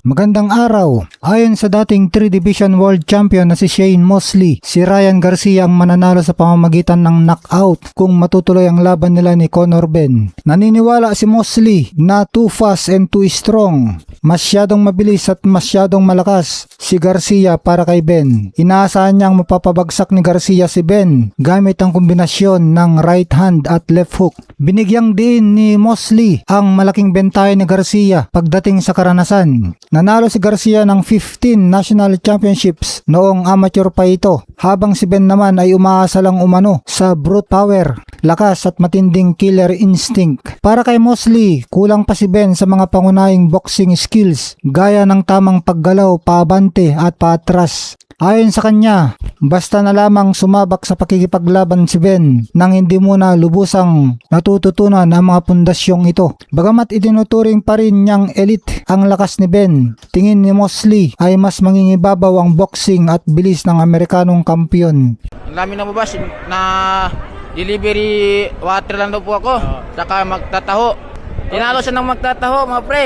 Magandang araw. Ayon sa dating 3 Division World Champion na si Shane Mosley, si Ryan Garcia ang mananalo sa pamamagitan ng knockout kung matutuloy ang laban nila ni Conor Benn. Naniniwala si Mosley na too fast and too strong. Masyadong mabilis at masyadong malakas si Garcia para kay Benn. Inaasahan niyang mapapabagsak ni Garcia si Benn gamit ang kombinasyon ng right hand at left hook. Binigyang din ni Mosley ang malaking bentahe ni Garcia pagdating sa karanasan. Nanalo si Garcia ng 15 national championships noong amateur pa ito, habang si Benn naman ay umaasa lang umano sa brute power, lakas at matinding killer instinct. Para kay Mosley, kulang pa si Benn sa mga pangunahing boxing skills gaya ng tamang paggalaw paabante at paatras. Ayon sa kanya, basta na lamang sumabak sa pakikipaglaban si Benn nang hindi muna lubusang natututunan ang mga pundasyong ito. Bagamat itinuturing pa rin niyang elite ang lakas ni Benn, tingin ni Mosley ay mas mangingibabaw ang boxing at bilis ng Amerikanong kampiyon. Ang dami na mabas na delivery water lang daw po ako, saka magtataho. Tinalo siya ng magtataho, mga pre.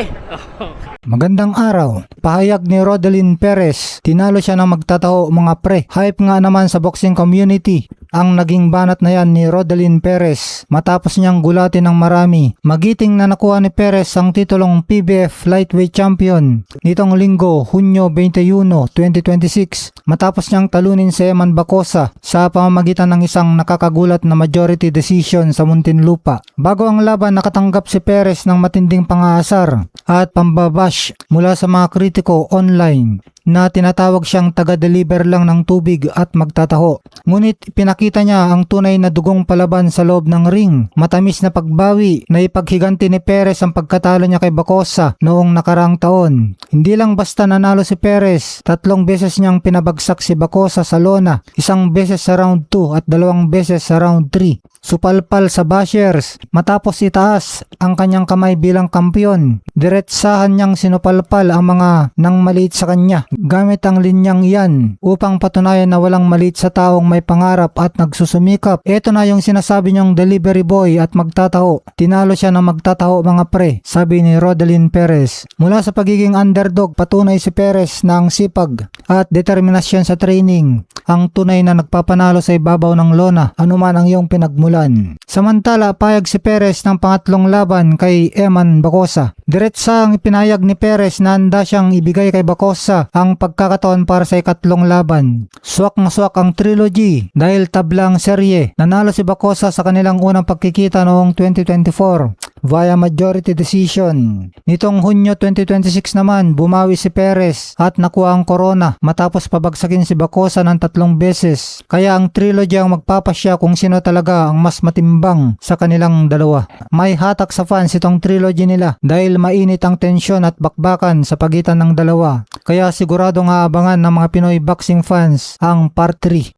Magandang araw. Pahayag ni Rodelin Perez, tinalo siya ng magtataho mga pre. Hype nga naman sa boxing community ang naging banat na yan ni Rodelin Perez matapos niyang gulatin ng marami. Magiting na nakuha ni Perez ang titulong PBF Lightweight Champion nitong linggo, Hunyo 21, 2026 matapos niyang talunin si Eman Bacosa sa pamamagitan ng isang nakakagulat na majority decision sa Muntinlupa. Bago ang laban, nakatanggap si Perez ng matinding pangaasar at pambabash mula sa mga kritiko online na tinatawag siyang taga-deliver lang ng tubig at magtataho. Ngunit pinakita niya ang tunay na dugong palaban sa loob ng ring. Matamis na pagbawi na ipaghiganti ni Perez ang pagkatalo niya kay Bacosa noong nakaraang taon. Hindi lang basta nanalo si Perez, 3 beses niyang pinabagsak si Bacosa sa lona, 1 beses sa round 2 at 2 beses sa round 3. Supalpal sa bashers matapos itaas ang kanyang kamay bilang kampiyon. Diretsahan niyang sinupalpal ang mga nang maliit sa kanya gamit ang linyang iyan upang patunayan na walang maliit sa taong may pangarap at nagsusumikap. Ito na yung sinasabi niyong delivery boy at magtataho. Tinalo siya ng magtataho mga pre, sabi ni Rodelin Perez. Mula sa pagiging underdog, patunay si Perez na ang sipag at determinasyon sa training ang tunay na nagpapanalo sa ibabaw ng lona, anuman ang iyong pinagmulan. Samantala, payag si Perez ng pangatlong laban kay Eman Bacosa. Diretsahang ipinayag ni Perez na handa siyang ibigay kay Bacosa ang pagkakataon para sa ikatlong laban. Swak na swak ang trilogy dahil tablang serye. Nanalo si Bacosa sa kanilang unang pagkikita noong 2024 via majority decision. Nitong Hunyo 2026 naman, bumawi si Perez at nakuha ang corona matapos pabagsakin si Bacosa ng 3 beses. Kaya ang trilogy ang magpapasya kung sino talaga ang mas matimbang sa kanilang dalawa. May hatak sa fans itong trilogy nila dahil mainit ang tensyon at bakbakan sa pagitan ng dalawa. Kaya siguradong aabangan ng mga Pinoy boxing fans ang part 3.